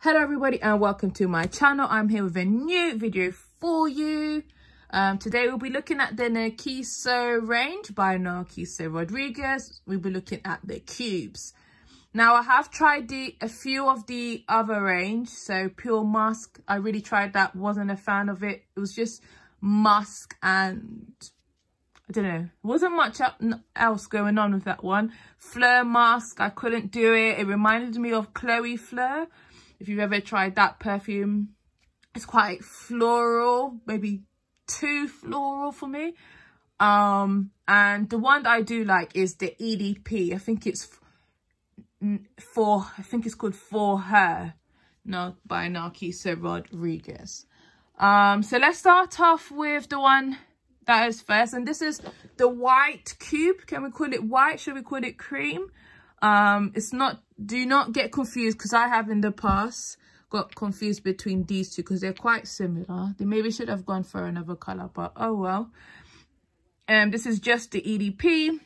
Hello everybody and welcome to my channel. I'm here with a new video for you. Today we'll be looking at the Narciso range by Narciso Rodriguez. We'll be looking at the cubes. Now I have tried a few of the other range. So Pure Musk, I really tried that, wasn't a fan of it. It was just musk and I don't know, wasn't much else going on with that one. Fleur Musk, I couldn't do it. It reminded me of Chloe Fleur. If you've ever tried that perfume, it's quite floral, maybe too floral for me. And the one that I do like is the EDP. I think it's called For Her, by Narciso Rodriguez. So let's start off with the one that is first, and this is the white cube. Can we call it white? Should we call it cream? It's not, do not get confused, because I have in the past got confused between these two because they're quite similar. They maybe should have gone for another color, but oh well. This is just the EDP.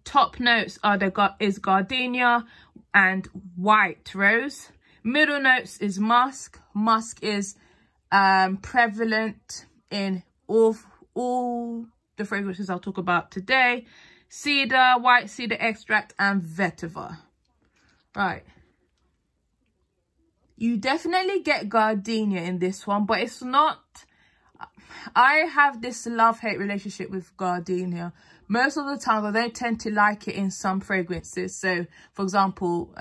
Top notes are is gardenia and white rose. Middle notes is musk. Musk is prevalent in all the fragrances I'll talk about today. Cedar, white cedar extract, and vetiver. Right. You definitely get gardenia in this one, but it's not... I have this love-hate relationship with gardenia. Most of the time, I don't tend to like it in some fragrances. So, for example,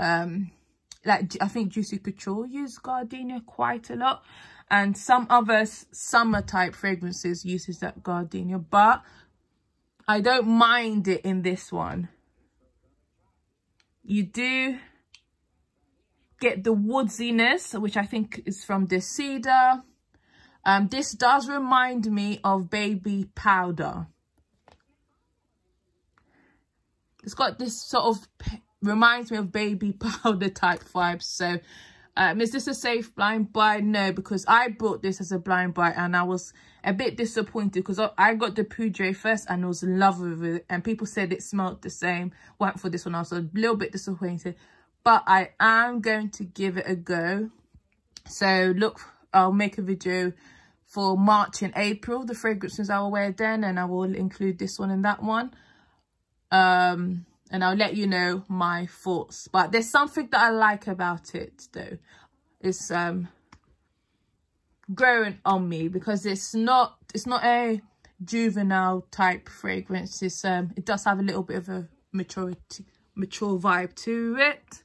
like I think Juicy Couture use gardenia quite a lot. And some other summer-type fragrances uses that gardenia, but I don't mind it in this one. You do get the woodsiness, which I think is from the cedar. This does remind me of baby powder. It's got this sort of, reminds me of baby powder type vibes. So is this a safe blind buy? No, because I bought this as a blind buy and I was a bit disappointed because I got the Poudre first and I was in love with it, and people said it smelled the same. Went for this one, I was a little bit disappointed, but I am going to give it a go. So look, I'll make a video for March and April, the fragrances I will wear then, and I will include this one and that one. And I'll let you know my thoughts. But there's something that I like about it though. It's growing on me because it's not a juvenile type fragrance. It's it does have a little bit of a mature vibe to it.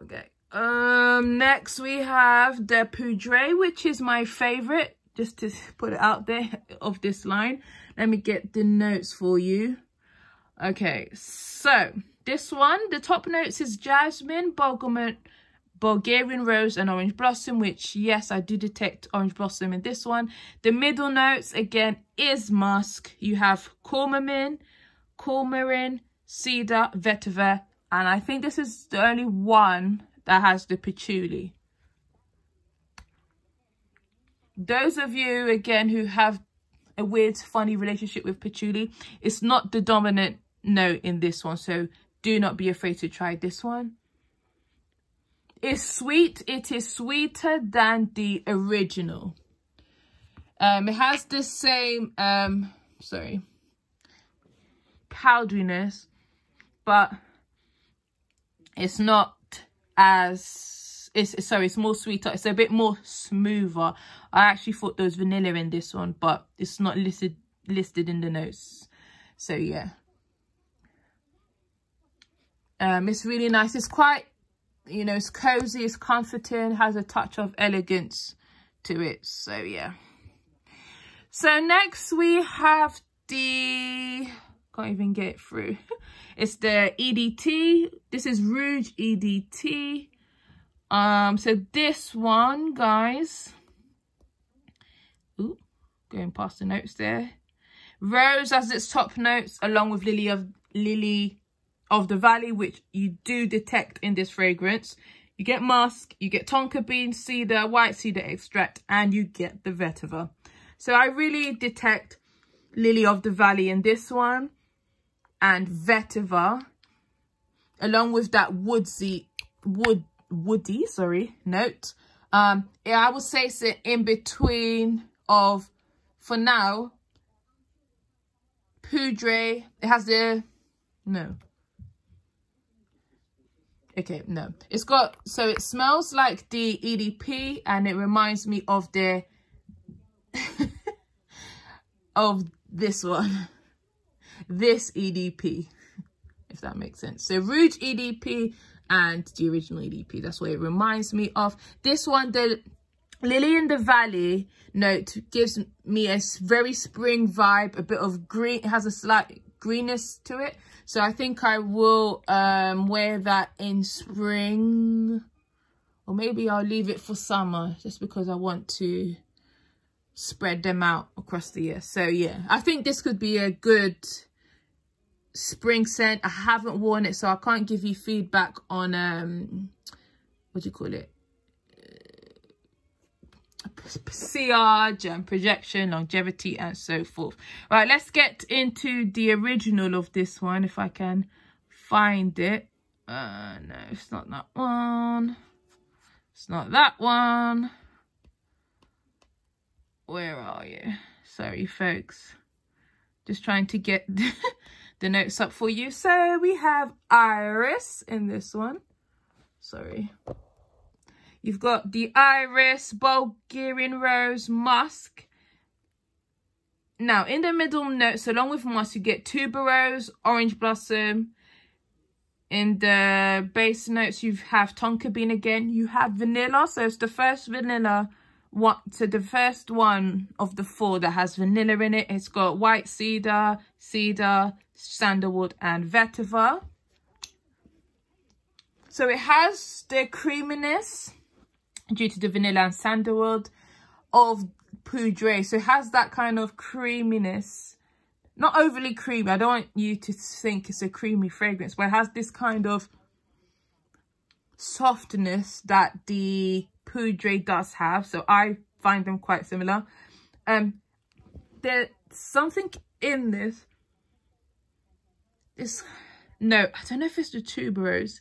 Okay. Next we have the Poudre, which is my favorite, just to put it out there, of this line. Let me get the notes for you. Okay, so this one, the top notes is jasmine, Bulgarian rose, and orange blossom, which, yes, I do detect orange blossom in this one. The middle notes, again, is musk. You have coumarin, cedar, vetiver, and I think this is the only one that has the patchouli. Those of you, again, who have a weird, funny relationship with patchouli, it's not the dominant note in this one, so do not be afraid to try this one. It's sweet. It is sweeter than the original. It has the same powderiness, but it's not as it's more sweeter. It's a bit more smoother. I actually thought there was vanilla in this one, but it's not listed in the notes. So yeah. It's really nice. It's quite, you know, it's cozy, it's comforting, has a touch of elegance to it. So yeah. So next we have the, can't even get it through. It's the EDT. This is Rouge EDT. So this one, guys, ooh, going past the notes there. Rose as its top notes, along with Lily of the Valley, which you do detect in this fragrance. You get musk, you get tonka bean, cedar, white cedar extract, and you get the vetiver. So I really detect Lily of the Valley in this one, and vetiver, along with that wood woody, sorry, note. Yeah, I would say it's in between of, for now, Poudre. It has the, no. Okay, no. It's got, so it smells like the EDP and it reminds me of the, of this one. This EDP, if that makes sense. So Rouge EDP and the original EDP, that's what it reminds me of. This one, the Lily in the Valley note, gives me a very spring vibe, a bit of green. It has a slight greenness to it. So I think I will wear that in spring. Or maybe I'll leave it for summer, just because I want to spread them out across the year. So yeah, I think this could be a good spring scent. I haven't worn it, so I can't give you feedback on what do you call it, sillage and projection, longevity, and so forth. Right, let's get into the original of this one, if I can find it. No, it's not that one. It's not that one. Where are you? Sorry, folks. Just trying to get the notes up for you. So we have Iris in this one. Sorry. You've got the Iris, Bulgarian Rose, Musk. Now, in the middle notes, along with Musk, you get Tuberose, Orange Blossom. In the base notes, you have Tonka Bean again. You have vanilla, so it's the first vanilla one. So the first one of the four that has vanilla in it. It's got white cedar, cedar, sandalwood, and vetiver. So it has the creaminess due to the vanilla and sandalwood of Poudre. So it has that kind of creaminess. Not overly creamy. I don't want you to think it's a creamy fragrance, but it has this kind of softness that the Poudre does have. So I find them quite similar. There's something in this. No, I don't know if it's the Tuberose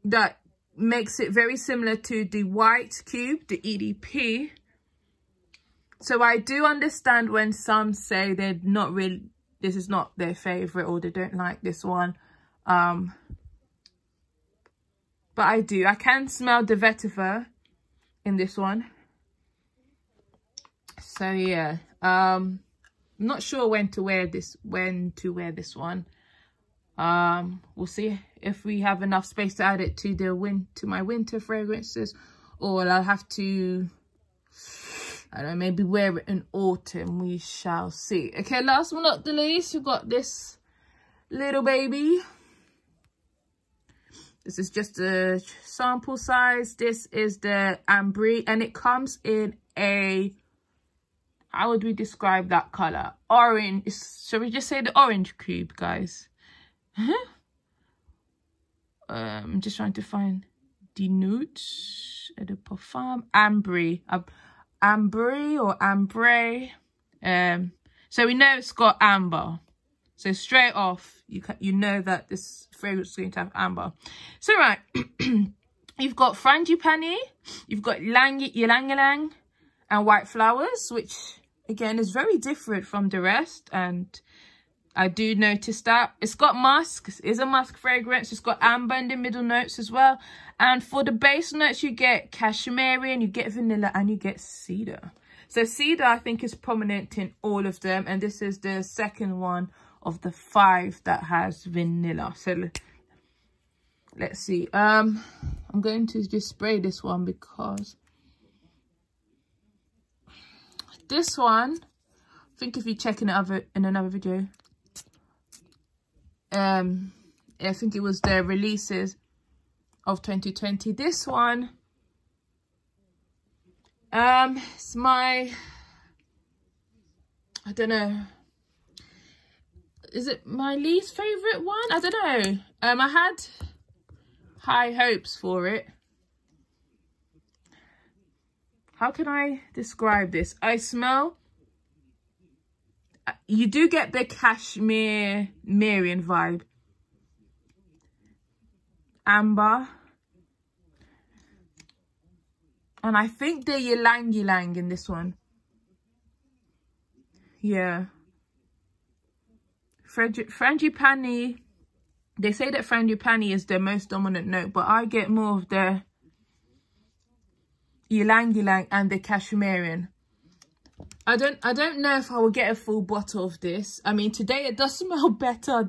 that makes it very similar to the white cube, the EDP. So I do understand when some say they're not really, this is not their favorite, or they don't like this one. But I do. I can smell the vetiver in this one. So yeah, I'm not sure when to wear this one. We'll see if we have enough space to add it to my winter fragrances, or I'll have to, I don't know, maybe wear it in autumn. We shall see. Okay, last but not the least, we've got this little baby. This is just a sample size. This is the Ambry, and it comes in a, how would we describe that color? Orange. Shall we just say the orange cube, guys? I'm just trying to find the notes at the parfum. Ambry. Ambry or Ambray. So we know it's got amber. So straight off, you know that this fragrance is going to have amber. So right, you've got Frangipani, you've got Ylang Ylang and White Flowers, which again is very different from the rest, and I do notice that. It's got musk. It is a musk fragrance. It's got amber in the middle notes as well. And for the base notes, you get cashmere, and you get vanilla, and you get cedar. So cedar, I think, is prominent in all of them. And this is the second one of the 5 that has vanilla. So let's see. I'm going to just spray this one because this one, I think if you check in another video, I think it was the releases of 2020. This one, it's my, I don't know, is it my least favorite one? I don't know. I had high hopes for it. How can I describe this? I smell, you do get the cashmere Marian vibe. Amber, And I think they're ylang ylang in this one. Yeah. Frangipani. They say that frangipani is the most dominant note, but I get more of the ylang ylang and the Cashmerian. I don't know if I will get a full bottle of this. I mean, today it does smell better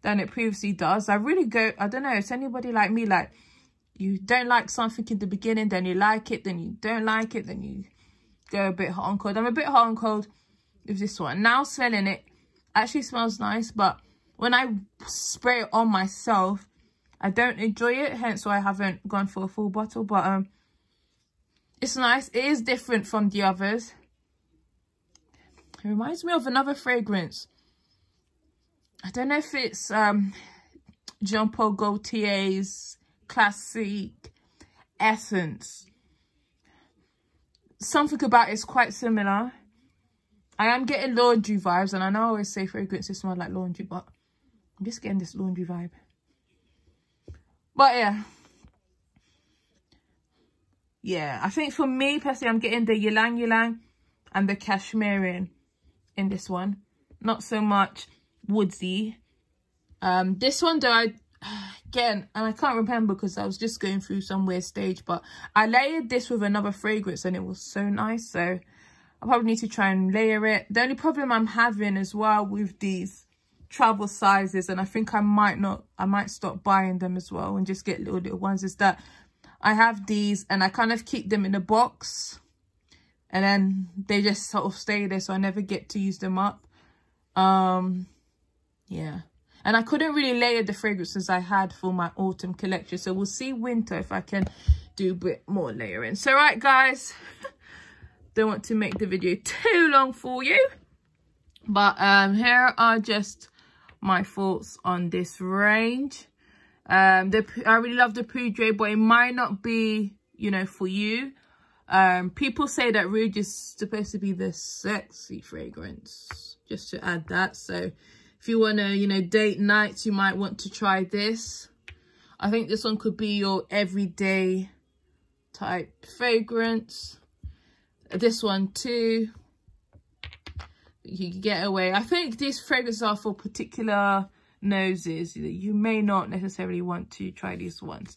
than it previously does. I don't know, is anybody like me, like you don't like something in the beginning, then you like it, then you don't like it, then you go a bit hot and cold. I'm a bit hot and cold with this one. Now smelling it, actually smells nice, but when I spray it on myself, I don't enjoy it, hence why I haven't gone for a full bottle. But it's nice. It is different from the others. It reminds me of another fragrance. I don't know if it's Jean Paul Gaultier's Classic Essence. Something about it's quite similar. I am getting laundry vibes, and I know I always say fragrances smell like laundry, but I'm just getting this laundry vibe. But yeah, I think for me personally, I'm getting the ylang ylang and the Cashmerian in this one. Not so much woodsy. This one though, again, and I can't remember because I was just going through some weird stage, but I layered this with another fragrance and it was so nice. So I probably need to try and layer it. The only problem I'm having as well with these travel sizes, and I think I might stop buying them as well and just get little ones, is that I have these and I kind of keep them in a box and then they just sort of stay there, so I never get to use them up. Yeah, and I couldn't really layer the fragrances I had for my autumn collection, so we'll see winter if I can do a bit more layering. So right guys, don't want to make the video too long for you, but here are just my thoughts on this range. I really love the Poudre, but it might not be, you know, for you. People say that Rouge is supposed to be the sexy fragrance, just to add that. So if you want to, you know, date nights, you might want to try this. I think this one could be your everyday type fragrance. This one too, you can get away. I think these fragrances are for particular noses. You may not necessarily want to try these ones.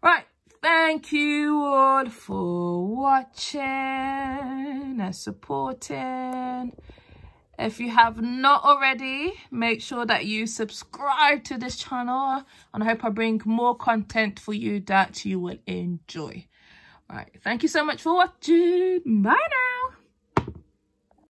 Right, thank you all for watching and supporting. If you have not already, make sure that you subscribe to this channel, and I hope I bring more content for you that you will enjoy. Right, thank you so much for watching. Bye now.